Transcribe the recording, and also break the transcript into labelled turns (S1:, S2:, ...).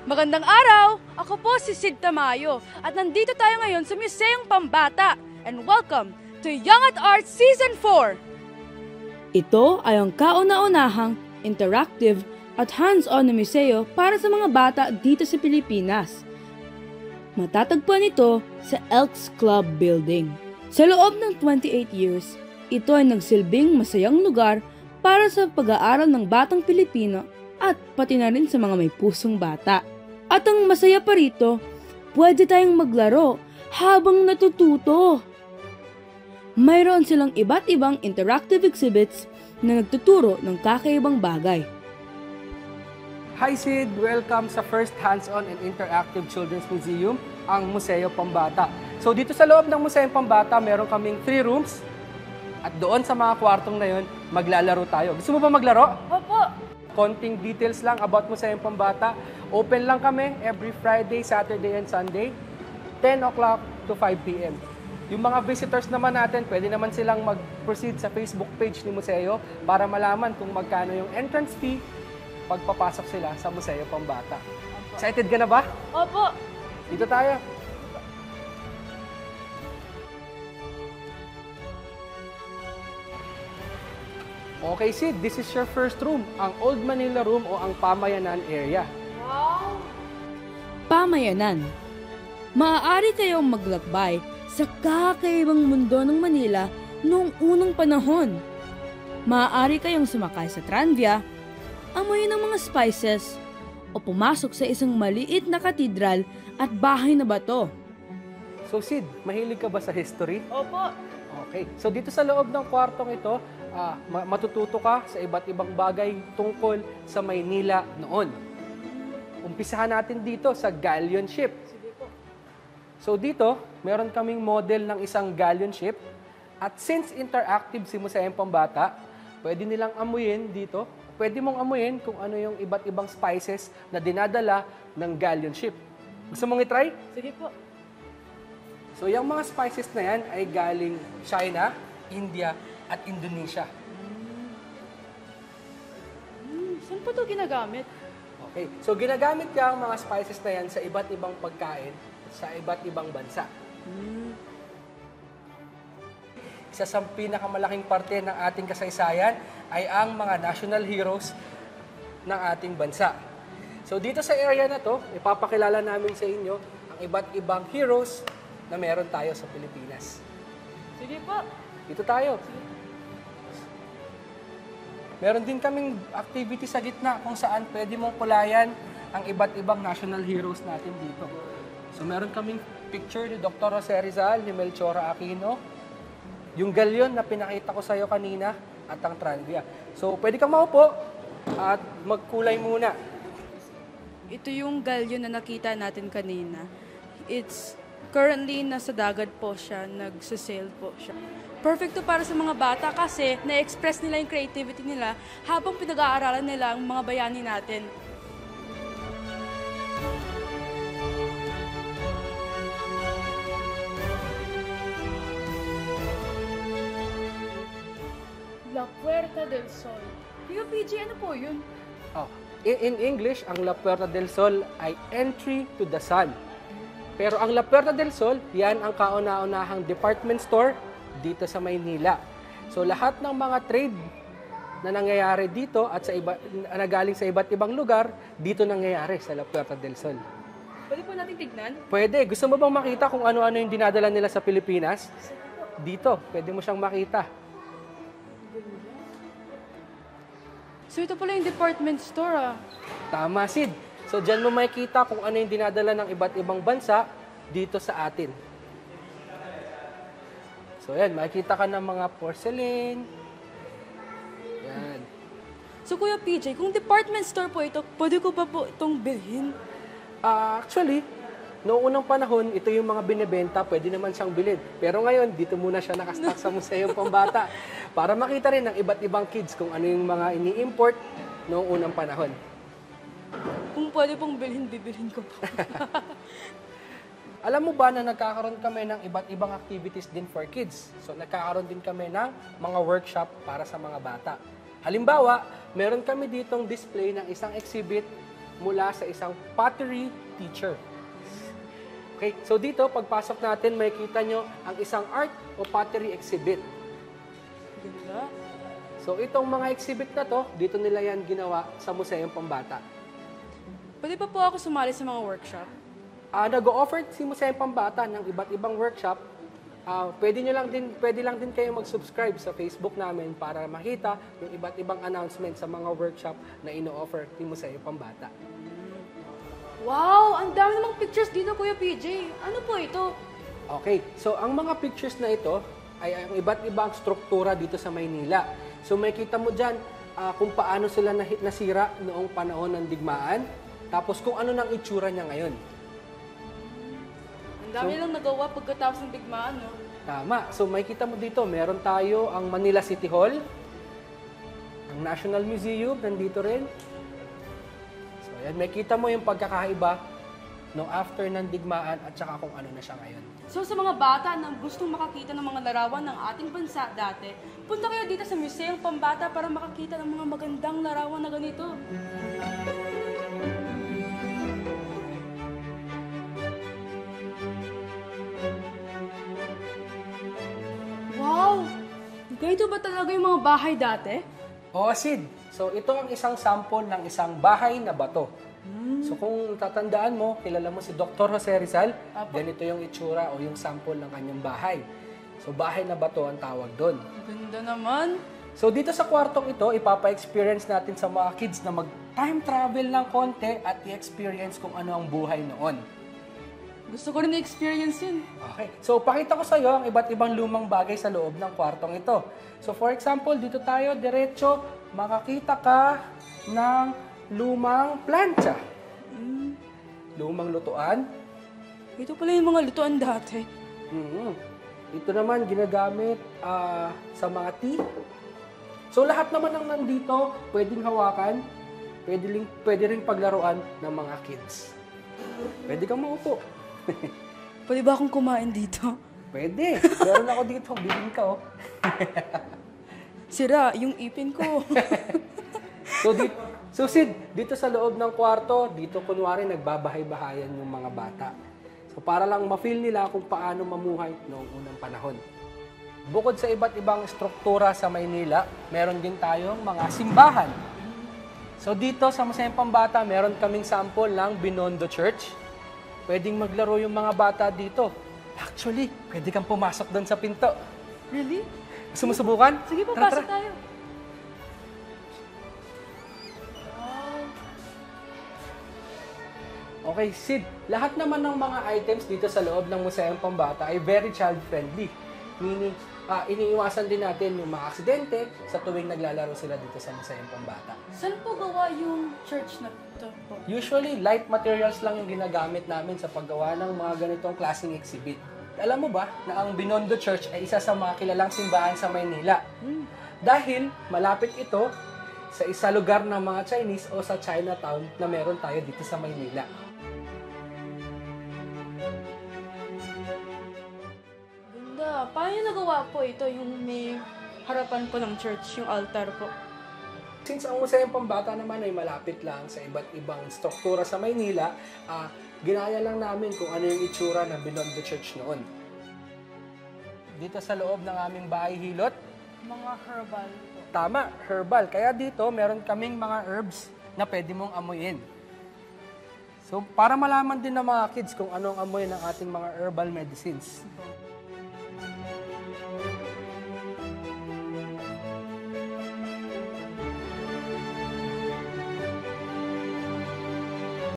S1: Magandang araw! Ako po si Sid Tamayo at nandito tayo ngayon sa Museong Pambata. And welcome to Young at Art Season 4! Ito ay ang kauna-unahang, interactive at hands-on na museo para sa mga bata dito sa Pilipinas. Matatagpuan ito sa Elks Club Building. Sa loob ng 28 years, ito ay nagsilbing masayang lugar para sa pag-aaral ng batang Pilipino at pati na rin sa mga may pusong bata. At ang masaya pa rito, pwede tayong maglaro habang natututo. Mayroon silang iba't ibang interactive exhibits na nagtuturo ng kakaibang bagay.
S2: Hi Sid! Welcome sa first hands-on and interactive children's museum, ang Museo Pambata. So dito sa loob ng Museo Pambata, meron kaming 3 rooms at doon sa mga kwartong na yun, maglalaro tayo. Gusto mo ba maglaro?
S1: Opo!
S2: Konting details lang about Museo Pambata. Open lang kami every Friday, Saturday, and Sunday, 10 o'clock to 5 p.m. Yung mga visitors naman natin, pwede naman silang mag-proceed sa Facebook page ni Museo para malaman kung magkano yung entrance fee pagpapasok sila sa Museo Pambata. Excited ka na ba?
S1: Opo!
S2: Dito tayo. Okay, Sid, this is your first room, ang Old Manila Room o ang Pamayanan area.
S1: Wow! Pamayanan. Maaari kayong maglakbay sa kakaibang mundo ng Manila noong unang panahon. Maaari kayong sumakay sa tranvia, amoy ng mga spices, o pumasok sa isang maliit na katedral at bahay na bato.
S2: So, Sid, mahilig ka ba sa history?
S1: Opo!
S2: Okay, so dito sa loob ng kwartong ito, matututo ka sa iba't ibang bagay tungkol sa Maynila noon. Umpisahan natin dito sa galleon ship. So dito, meron kaming model ng isang galleon ship at since interactive si Museo Pambata, pwede nilang amuyin dito, pwede mong amuyin kung ano yung iba't ibang spices na dinadala ng galleon ship. Gusto mong itry?
S1: Sige po.
S2: So yung mga spices na yan ay galing China, India, at Indonesia.
S1: Saan po ito ginagamit?
S2: Okay, so ginagamit niya ang mga spices na yan sa iba't ibang pagkain sa iba't ibang bansa. Isa sa pinakamalaking parte ng ating kasaysayan ay ang mga national heroes ng ating bansa. So dito sa area na to, ipapakilala namin sa inyo ang iba't ibang heroes na meron tayo sa Pilipinas.
S1: Sige po.
S2: Dito tayo. Meron din kaming activity sa gitna kung saan pwede mong kulayan ang iba't ibang national heroes natin dito. So meron kaming picture ni Dr. Jose Rizal, ni Melchora Aquino, yung galyon na pinakita ko sa iyo kanina, at ang tranvia. So pwede kang maupo at magkulay muna.
S1: Ito yung galyon na nakita natin kanina. It's currently nasa dagat po siya, nagsasail po siya. Perfecto para sa mga bata kasi na-express nila yung creativity nila habang pinag-aaralan nila ang mga bayani natin. La Puerta del Sol. Kuya PJ, ano po yun?
S2: Oh, in English, ang La Puerta del Sol ay entry to the sun. Pero ang La Puerta del Sol, yan ang kauna-unahang department store dito sa Maynila. So lahat ng mga trade na nangyayari dito at nagaling sa iba't ibang lugar, dito nangyayari sa La Puerta del Sol.
S1: Pwede po natin tignan?
S2: Pwede. Gusto mo bang makita kung ano-ano yung dinadala nila sa Pilipinas? Dito, pwede mo siyang makita.
S1: So ito pala yung department store ah.
S2: Tama, Sid. So dyan mo makikita kung ano yung dinadala ng iba't ibang bansa dito sa atin. So yan, makikita ka ng mga porcelain. Yan.
S1: So Kuya PJ, kung department store po ito, pwede ko ba po itong bilhin?
S2: Actually, noong unang panahon, ito yung mga binibenta, pwede naman siyang bilhin. Pero ngayon, dito muna siya nakastock sa Museo Pambata para makita rin ng iba't ibang kids kung ano yung mga ini-import noong unang panahon.
S1: Kung pwede pong bilhin, bibilhin ko po.
S2: Alam mo ba na nagkakaroon kami ng iba't ibang activities din for kids? So nagkakaroon din kami ng mga workshop para sa mga bata. Halimbawa, meron kami ditong display ng isang exhibit mula sa isang pottery teacher. Okay, so dito, pagpasok natin, makikita nyo ang isang art o pottery exhibit.
S1: Ganda.
S2: So itong mga exhibit na to, dito nila yan ginawa sa Museong Pambata.
S1: Pwede pa po ako sumali sa mga workshop?
S2: Nag-o-offer si Museong Pambata ng iba't ibang workshop. Pwede lang din kayo mag-subscribe sa Facebook namin para makita yung iba't ibang announcement sa mga workshop na ino-offer ni Museong Pambata.
S1: Wow! Ang dami namang pictures dito, Kuya PJ. Ano po ito?
S2: Okay, so ang mga pictures na ito ay ang iba't ibang struktura dito sa Maynila. So makikita mo dyan kung paano sila nasira noong panahon ng digmaan, tapos kung ano nang itsura niya ngayon.
S1: Ang dami lang nagawa pagkatapos ng digmaan, no?
S2: Tama. So makikita mo dito, meron tayo ang Manila City Hall, ang National Museum, nandito rin. So yan, makikita mo yung pagkakaiba no after ng digmaan at saka kung ano na siya ngayon.
S1: So sa mga bata na gustong makakita ng mga larawan ng ating bansa dati, punta kayo dito sa Museong Pambata para makakita ng mga magandang larawan na ganito. Wow! Ganito ba talaga yung mga bahay dati?
S2: Oo, Sid. So ito ang isang sample ng isang bahay na bato. So kung tatandaan mo, kilala mo si Dr. Jose Rizal, ganito yung itsura o yung sample ng kanyang bahay. So bahay na bato ang tawag doon.
S1: Ganda naman.
S2: So dito sa kwartong ito, ipapa-experience natin sa mga kids na mag-time travel ng konti at i-experience kung ano ang buhay noon.
S1: Gusto ko rin na-experience yun.
S2: Okay. So pakita ko sa iyo ang iba't ibang lumang bagay sa loob ng kwartong ito. So for example, dito tayo, diretso, makakita ka ng lumang plancha. Lumang lutuan.
S1: Ito pala yung mga lutuan dati.
S2: Ito naman ginagamit sa mga tea. So lahat naman ng nandito pwedeng hawakan, pwede ring paglaruan ng mga kids. Pwede kang maupo.
S1: Pwede ba akong kumain dito?
S2: Pwede. Meron ako dito, bibing ka oh.
S1: Sira, yung ipin ko.
S2: So Sid, dito sa loob ng kwarto, dito kunwari nagbabahay-bahayan yung mga bata. So para lang ma-feel nila kung paano mamuhay noong unang panahon. Bukod sa iba't ibang struktura sa Maynila, meron din tayong mga simbahan. So dito sa Museong Pambata, meron kaming sample ng Binondo Church. Pwedeng maglaro yung mga bata dito. Actually, pwede kang pumasok doon sa pinto.
S1: Really?
S2: Gusto mo subukan?
S1: Sige,
S2: Tara,
S1: papasok
S2: tara.
S1: tayo.
S2: Okay, Sid, lahat naman ng mga items dito sa loob ng Museong Pambata ay very child-friendly. Meaning, iniiwasan din natin yung mga aksidente sa tuwing naglalaro sila dito sa Museong Pambata.
S1: Saan po gawa yung church na ito po?
S2: Usually, light materials lang yung ginagamit namin sa paggawa ng mga ganitong klaseng exhibit. Alam mo ba na ang Binondo Church ay isa sa mga kilalang simbahan sa Maynila? Dahil malapit ito sa isa lugar ng mga Chinese o sa Chinatown na meron tayo dito sa Maynila.
S1: Ganda. Paano yung nagawa po ito? Yung may harapan po ng church, yung altar po.
S2: Since ang Museong Pambata naman ay malapit lang sa iba't ibang struktura sa Maynila, ginaya lang namin kung ano yung itsura ng Binondo Church noon. Dito sa loob ng aming bahay hilot,
S1: Mga herbal po.
S2: tama, herbal. Kaya dito, meron kaming mga herbs na pwede mong amuyin. So, para malaman din ng mga kids kung ano ang amoy ng ating mga herbal medicines.